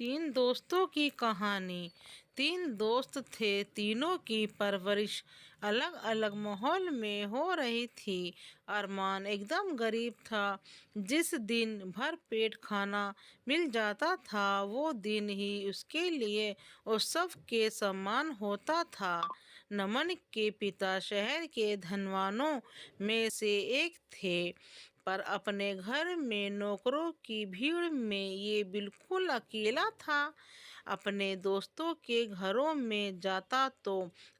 तीन दोस्तों की कहानी। तीन दोस्त थे, तीनों की परवरिश अलग अलग माहौल में हो रही थी। अरमान एकदम गरीब था। जिस दिन भर पेट खाना मिल जाता था वो दिन ही उसके लिए उत्सव के समान होता था। नमन के पिता शहर के धनवानों में से एक थे, पर अपने घर में नौकरों की भीड़ में ये बिल्कुल अकेला था। अपने दोस्तों के घरों में जाता तो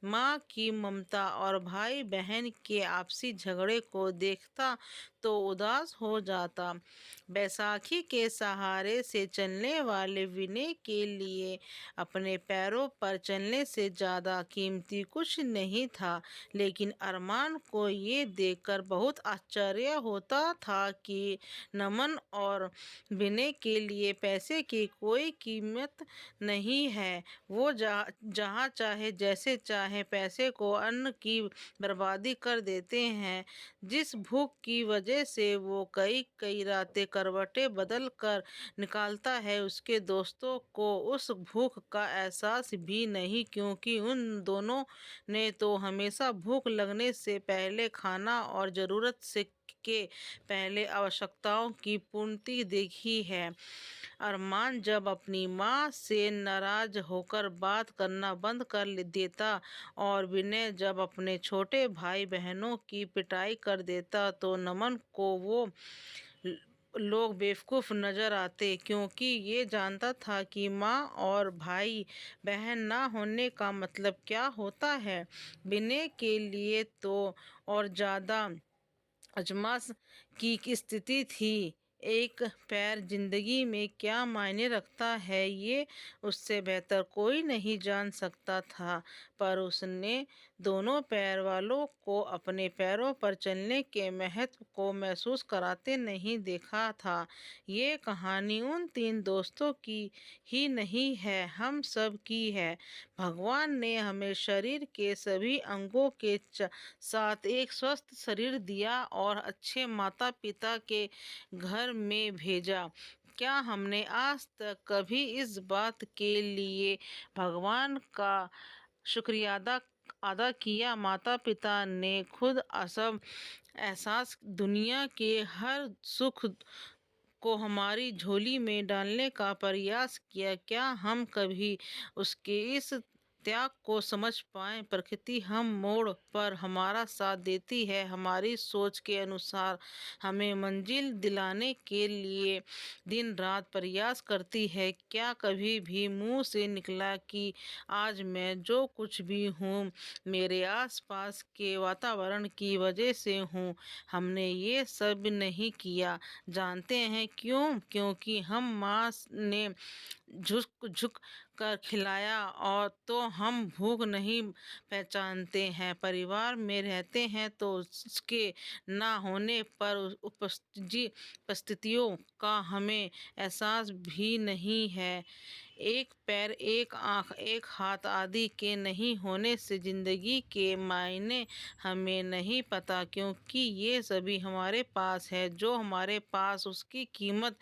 माँ की ममता और भाई बहन के आपसी झगड़े को देखता तो उदास हो जाता। बैसाखी के सहारे से चलने वाले विनय के लिए अपने पैरों पर चलने से ज़्यादा कीमती कुछ नहीं था। लेकिन अरमान को ये देखकर बहुत आश्चर्य होता था कि नमन और विनय के लिए पैसे की कोई कीमत नहीं है। वो जहाँ चाहे जैसे चाहे पैसे को अन्न की बर्बादी कर देते हैं। जिस भूख की वजह से वो कई कई रातें करवटें बदल कर निकालता है, उसके दोस्तों को उस भूख का एहसास भी नहीं, क्योंकि उन दोनों ने तो हमेशा भूख लगने से पहले खाना और ज़रूरत से के पहले आवश्यकताओं की पूर्ति देखी है। अरमान जब अपनी माँ से नाराज होकर बात करना बंद कर देता और विनय जब अपने छोटे भाई बहनों की पिटाई कर देता तो नमन को वो लोग बेवकूफ़ नज़र आते, क्योंकि ये जानता था कि माँ और भाई बहन ना होने का मतलब क्या होता है। विनय के लिए तो और ज़्यादा अजमास की स्थिति थी। एक पैर जिंदगी में क्या मायने रखता है ये उससे बेहतर कोई नहीं जान सकता था, पर उसने दोनों पैर वालों को अपने पैरों पर चलने के महत्व को महसूस कराते नहीं देखा था। ये कहानी उन तीन दोस्तों की ही नहीं है, हम सब की है। भगवान ने हमें शरीर के सभी अंगों के साथ एक स्वस्थ शरीर दिया और अच्छे माता पिता के घर में भेजा। क्या हमने आज तक कभी इस बात के लिए भगवान का शुक्रिया अदा अदा किया? माता पिता ने खुद असब एहसास दुनिया के हर सुख को हमारी झोली में डालने का प्रयास किया। क्या हम कभी उसके इस त्याग को समझ पाए? प्रकृति हम मोड़ पर हमारा साथ देती है, हमारी सोच के अनुसार हमें मंजिल दिलाने के लिए दिन रात प्रयास करती है। क्या कभी भी मुंह से निकला कि आज मैं जो कुछ भी हूँ मेरे आसपास के वातावरण की वजह से हूँ? हमने ये सब नहीं किया। जानते हैं क्यों? क्योंकि हम माँ ने झुक झुक कर खिलाया और तो हम भूख नहीं पहचानते हैं। परिवार में रहते हैं तो उसके ना होने पर उपस्थितियों का हमें एहसास भी नहीं है। एक पैर, एक आँख, एक हाथ आदि के नहीं होने से जिंदगी के मायने हमें नहीं पता, क्योंकि ये सभी हमारे पास है। जो हमारे पास उसकी कीमत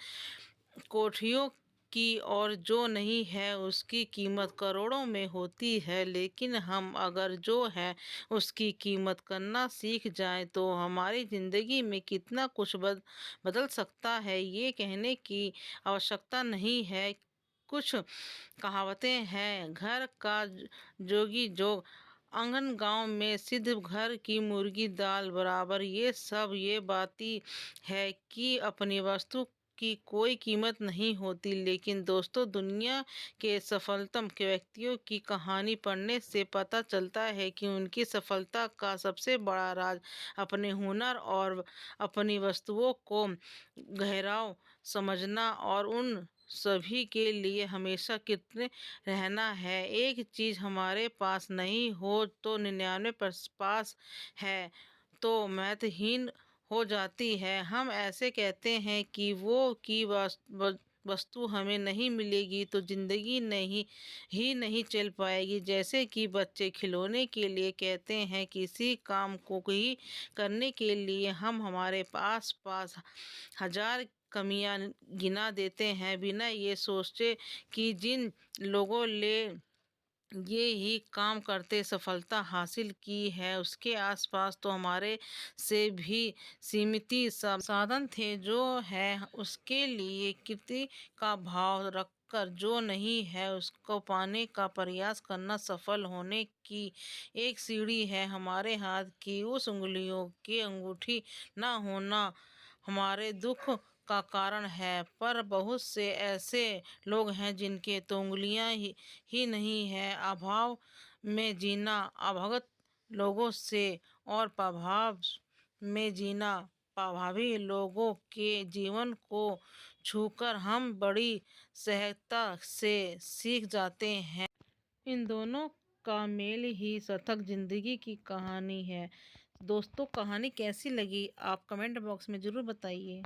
कोठियों की और जो नहीं है उसकी कीमत करोड़ों में होती है। लेकिन हम अगर जो है उसकी कीमत करना सीख जाएं तो हमारी ज़िंदगी में कितना कुछ बदल सकता है। ये कहने की आवश्यकता नहीं है। कुछ कहावतें हैं, घर का जोगी जोग, आंगन गांव में सिद्ध, घर की मुर्गी दाल बराबर। ये बाती है कि अपनी वस्तु की कोई कीमत नहीं होती। लेकिन दोस्तों, दुनिया के सफलतम के व्यक्तियों की कहानी पढ़ने से पता चलता है कि उनकी सफलता का सबसे बड़ा राज अपने हुनर और अपनी वस्तुओं को गहराव समझना और उन सभी के लिए हमेशा कितने रहना है। एक चीज़ हमारे पास नहीं हो तो 99 पास है तो महत्वहीन हो जाती है। हम ऐसे कहते हैं कि वस्तु हमें नहीं मिलेगी तो जिंदगी नहीं चल पाएगी। जैसे कि बच्चे खिलौने के लिए कहते हैं, किसी काम को ही करने के लिए हम हमारे पास हजार कमियां गिना देते हैं, बिना ये सोचे कि जिन लोगों ले ये ही काम करते सफलता हासिल की है, उसके आसपास तो हमारे से भी सीमित साधन थे। जो है उसके लिए कीर्ति का भाव रखकर, जो नहीं है उसको पाने का प्रयास करना सफल होने की एक सीढ़ी है। हमारे हाथ की उस उंगलियों की अंगूठी ना होना हमारे दुख का कारण है, पर बहुत से ऐसे लोग हैं जिनके तो उंगलियां ही नहीं है। अभाव में जीना अभगत लोगों से और प्रभाव में जीना प्रभावी लोगों के जीवन को छूकर हम बड़ी सहजता से सीख जाते हैं। इन दोनों का मेल ही सार्थक जिंदगी की कहानी है। दोस्तों, कहानी कैसी लगी आप कमेंट बॉक्स में ज़रूर बताइए।